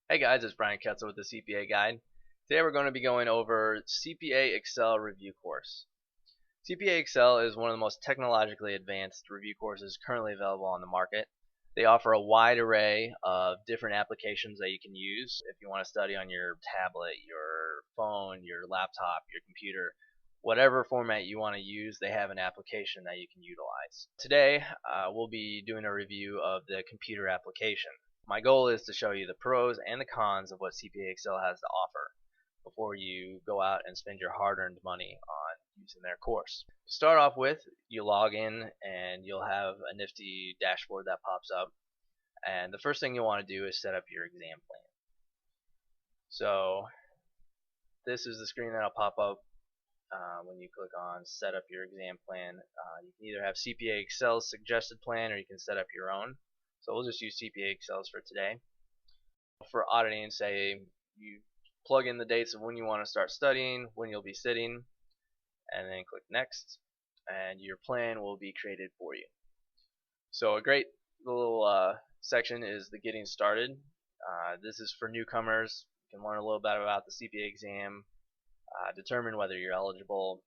Hey guys, it's Brian Ketzel with the CPA Guide. Today we're going to be going over CPAexcel review course. CPAexcel is one of the most technologically advanced review courses currently available on the market. They offer a wide array of different applications that you can use if you want to study on your tablet, your phone, your laptop, your computer. Whatever format you want to use, they have an application that you can utilize. Today we'll be doing a review of the computer application. My goal is to show you the pros and the cons of what CPAexcel has to offer before you go out and spend your hard-earned money on using their course. To start off with, you log in and you'll have a nifty dashboard that pops up, and the first thing you'll want to do is set up your exam plan. So this is the screen that'll pop up when you click on set up your exam plan. You can either have CPAexcel's suggested plan or you can set up your own. So we'll just use CPAexcel's for today. For auditing, say you plug in the dates of when you want to start studying, when you'll be sitting, and then click next, and your plan will be created for you. So a great little section is the getting started. This is for newcomers. You can learn a little bit about the CPA exam, determine whether you're eligible,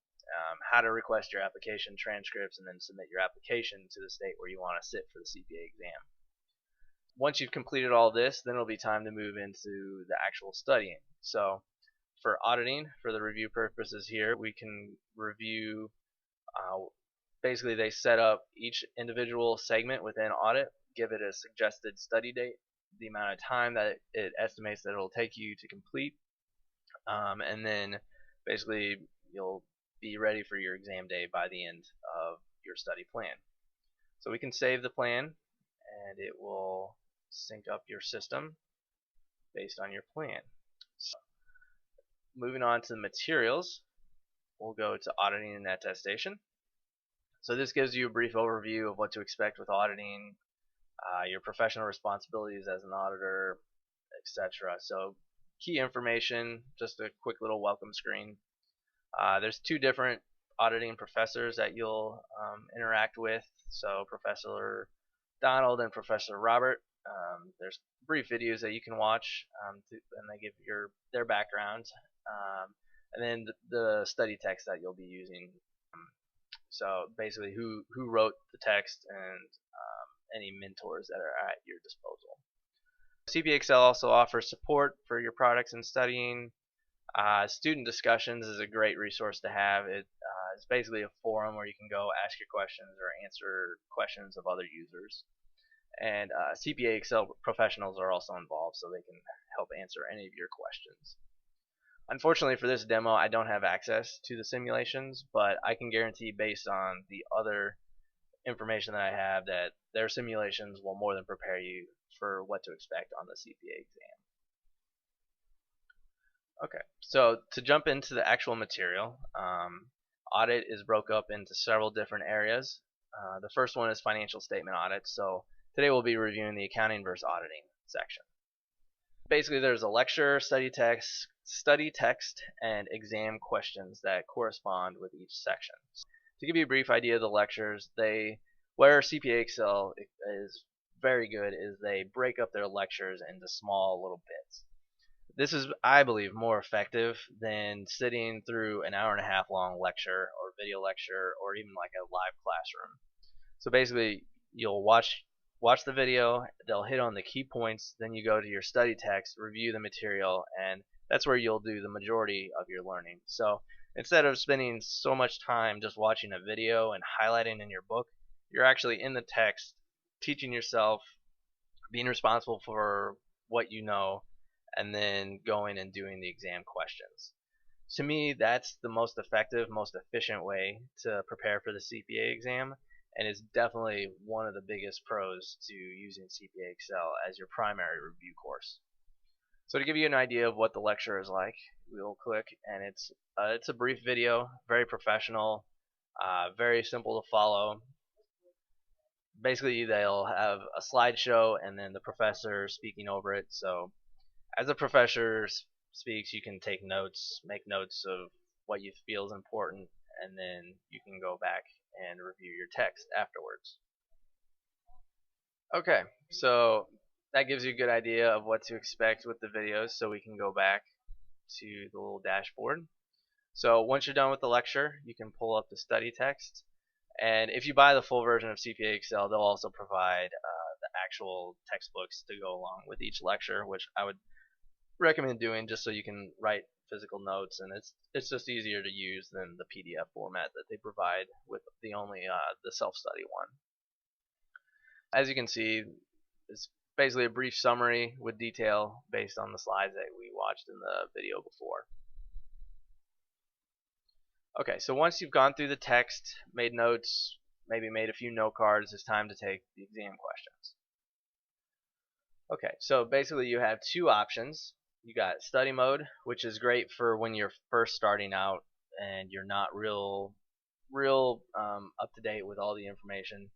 how to request your application transcripts, and then submit your application to the state where you want to sit for the CPA exam. Once you've completed all this, then it'll be time to move into the actual studying. So for auditing, for the review purposes here, we can review, basically they set up each individual segment within audit, give it a suggested study date, the amount of time that it estimates that it'll take you to complete, and then basically you'll be ready for your exam day by the end of your study plan. So we can save the plan and it will sync up your system based on your plan. So, moving on to the materials, we'll go to auditing and attestation. So this gives you a brief overview of what to expect with auditing, your professional responsibilities as an auditor, etc. So key information, just a quick little welcome screen. There's two different auditing professors that you'll interact with. So Professor Donald and Professor Robert. There's brief videos that you can watch, and they give their background, and then the study text that you'll be using. So basically, who wrote the text and any mentors that are at your disposal. CPAexcel also offers support for your products and studying. Student discussions is a great resource to have. It's basically a forum where you can go ask your questions or answer questions of other users. And CPAexcel professionals are also involved, so they can help answer any of your questions. Unfortunately for this demo, I don't have access to the simulations, but I can guarantee based on the other information that I have that their simulations will more than prepare you for what to expect on the CPA exam. Okay, so to jump into the actual material, audit is broke up into several different areas. The first one is financial statement audit. So today we'll be reviewing the accounting versus auditing section. Basically, there's a lecture, study text, and exam questions that correspond with each section. To give you a brief idea of the lectures, where CPAexcel is very good is they break up their lectures into small little bits. This is, I believe, more effective than sitting through an hour and a half long lecture or video lecture or even like a live classroom. So basically, you'll watch the video, they'll hit on the key points, then you go to your study text, review the material, and that's where you'll do the majority of your learning. So instead of spending so much time just watching a video and highlighting in your book, you're actually in the text, teaching yourself, being responsible for what you know, and then going and doing the exam questions. To me, that's the most effective, most efficient way to prepare for the CPA exam, and is definitely one of the biggest pros to using CPAexcel as your primary review course. So to give you an idea of what the lecture is like, we'll click, and it's a brief video, very professional, very simple to follow. Basically, they'll have a slideshow and then the professor speaking over it. So as the professor speaks, you can take notes, make notes of what you feel is important, and then you can go back and review your text afterwards. Okay, so that gives you a good idea of what to expect with the videos, so we can go back to the little dashboard. So once you're done with the lecture, you can pull up the study text, and if you buy the full version of CPAexcel, they'll also provide the actual textbooks to go along with each lecture, which I would recommend doing just so you can write physical notes, and it's just easier to use than the PDF format that they provide with the self-study one. As you can see, it's basically a brief summary with detail based on the slides that we watched in the video before. Okay, so once you've gone through the text, made notes, maybe made a few note cards, it's time to take the exam questions. Okay, so basically you have two options. You got study mode, which is great for when you're first starting out and you're not real up to date with all the information,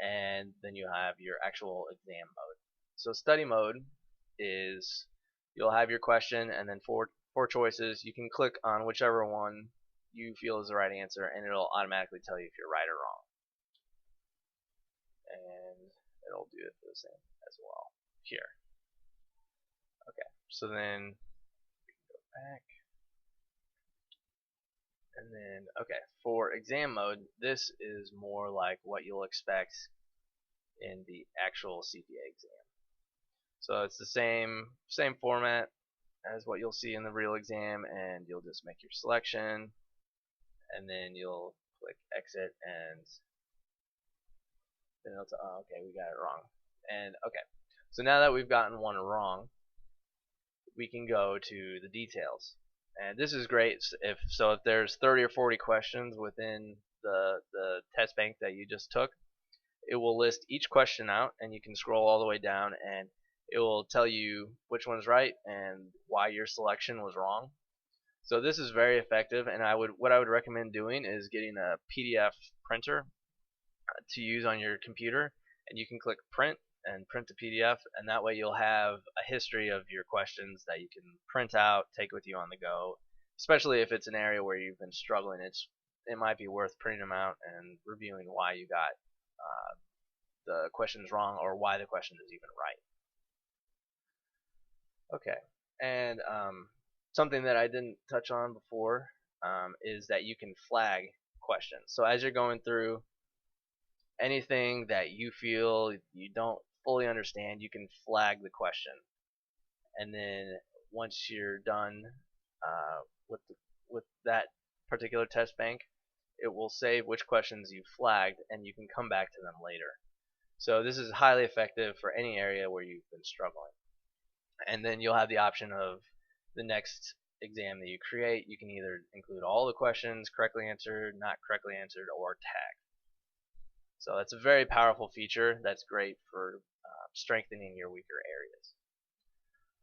and then you have your actual exam mode. So study mode is you'll have your question and then four choices. You can click on whichever one you feel is the right answer, and it'll automatically tell you if you're right or wrong. And it'll do it the same as well here. Okay, so then we can go back. And then, okay, for exam mode, this is more like what you'll expect in the actual CPA exam. So it's the same format as what you'll see in the real exam, and you'll just make your selection, and then you'll click exit, and then it'll tell, oh, okay, we got it wrong. And okay, so now that we've gotten one wrong, we can go to the details. And this is great if there's 30 or 40 questions within the test bank that you just took, it will list each question out, and you can scroll all the way down, and it will tell you which one's right and why your selection was wrong. So this is very effective, and what I would recommend doing is getting a PDF printer to use on your computer, and you can click print and print the PDF, and that way you'll have a history of your questions that you can print out, take with you on the go, especially if it's an area where you've been struggling. It might be worth printing them out and reviewing why you got the questions wrong, or why the question is even right. Okay, and something that I didn't touch on before is that you can flag questions. So as you're going through, anything that you feel you don't fully understand, you can flag the question, and then once you're done with that particular test bank, it will save which questions you flagged, and you can come back to them later. So this is highly effective for any area where you've been struggling. And then you'll have the option of the next exam that you create. You can either include all the questions correctly answered, not correctly answered, or tagged. So that's a very powerful feature that's great for strengthening your weaker areas.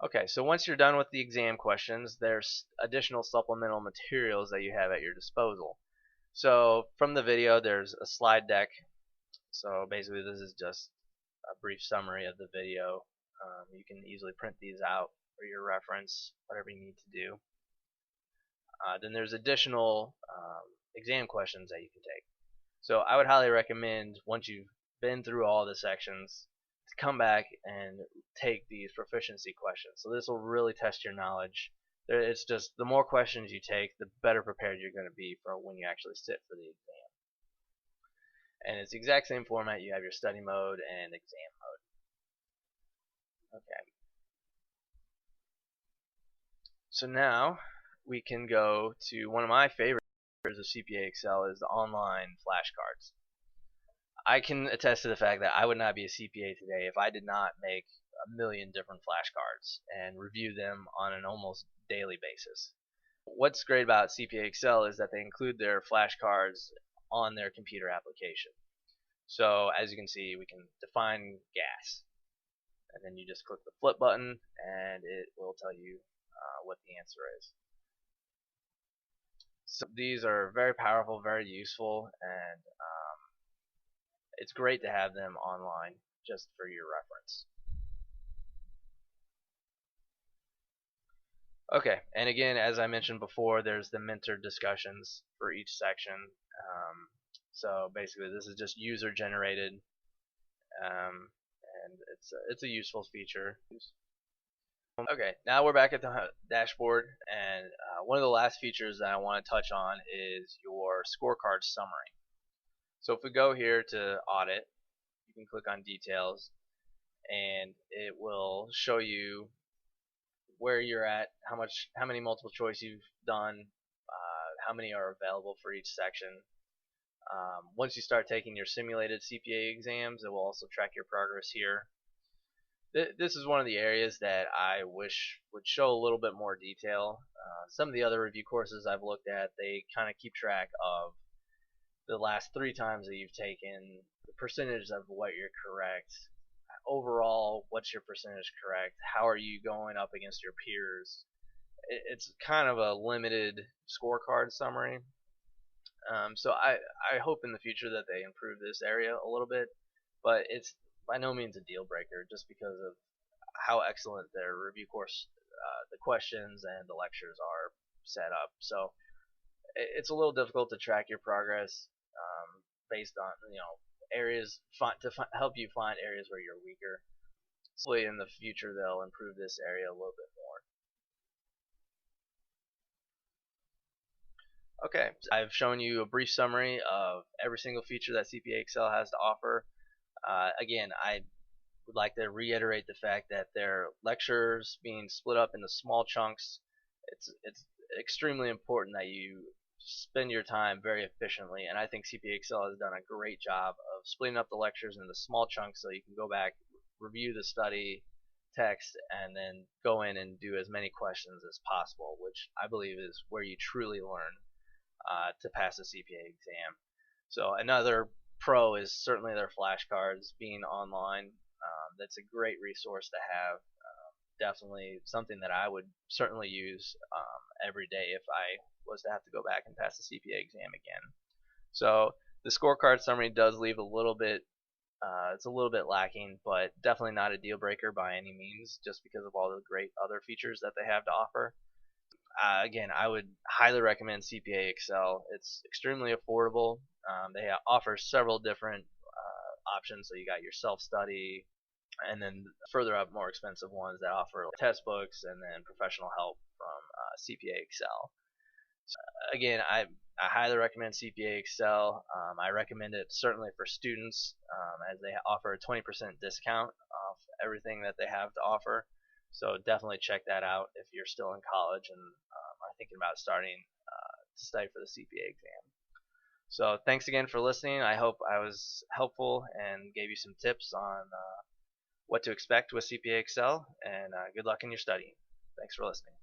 Okay, so once you're done with the exam questions, there's additional supplemental materials that you have at your disposal. So from the video, there's a slide deck. So basically this is just a brief summary of the video. You can easily print these out for your reference, whatever you need to do. Then there's additional exam questions that you can take. So I would highly recommend, once you've been through all the sections, to come back and take these proficiency questions. So this will really test your knowledge. It's just the more questions you take, the better prepared you're going to be for when you actually sit for the exam. And it's the exact same format. You have your study mode and exam mode. Okay. So now we can go to one of my favorites of CPAexcel is the online flashcards. I can attest to the fact that I would not be a CPA today if I did not make a million different flashcards and review them on an almost daily basis. What's great about CPAexcel is that they include their flashcards on their computer application. So as you can see, we can define gas, and then you just click the flip button and it will tell you what the answer is. So these are very powerful, very useful, and it's great to have them online just for your reference. Okay, and again, as I mentioned before, there's the mentor discussions for each section. So basically this is just user generated, and and it's a useful feature. Okay, now we're back at the dashboard, and one of the last features that I want to touch on is your scorecard summary. So if we go here to audit, you can click on details, and it will show you where you're at, how many multiple choice you've done, how many are available for each section. Once you start taking your simulated CPA exams, it will also track your progress here. This is one of the areas that I wish would show a little bit more detail. Some of the other review courses I've looked at, they kind of keep track of the last 3 times that you've taken, the percentage of what you're correct, overall what's your percentage correct, how are you going up against your peers. It's kind of a limited scorecard summary. So I hope in the future that they improve this area a little bit, but it's by no means a deal breaker just because of how excellent their review course, the questions and the lectures are set up. So it's a little difficult to track your progress based on areas to help you find areas where you're weaker. Hopefully in the future they'll improve this area a little bit more. Okay, I've shown you a brief summary of every single feature that CPAexcel has to offer. Again, I would like to reiterate the fact that their lectures being split up into small chunks, it's extremely important that you spend your time very efficiently, and I think CPAexcel has done a great job of splitting up the lectures into small chunks so you can go back, review the study text, and then go in and do as many questions as possible, which I believe is where you truly learn to pass a CPA exam. So another pro is certainly their flashcards being online. That's a great resource to have. Definitely something that I would certainly use every day if I was to have to go back and pass the CPA exam again. So the scorecard summary does leave a little bit, it's a little bit lacking, but definitely not a deal breaker by any means, just because of all the great other features that they have to offer. Again, I would highly recommend CPAexcel. It's extremely affordable. They offer several different options. So you got your self-study, and then further up, more expensive ones that offer test books and then professional help from CPAexcel. So, again, I highly recommend CPAexcel. I recommend it certainly for students, as they offer a 20% discount off everything that they have to offer. So definitely check that out if you're still in college and are thinking about starting to study for the CPA exam. So thanks again for listening. I hope I was helpful and gave you some tips on what to expect with CPAexcel, and good luck in your study. Thanks for listening.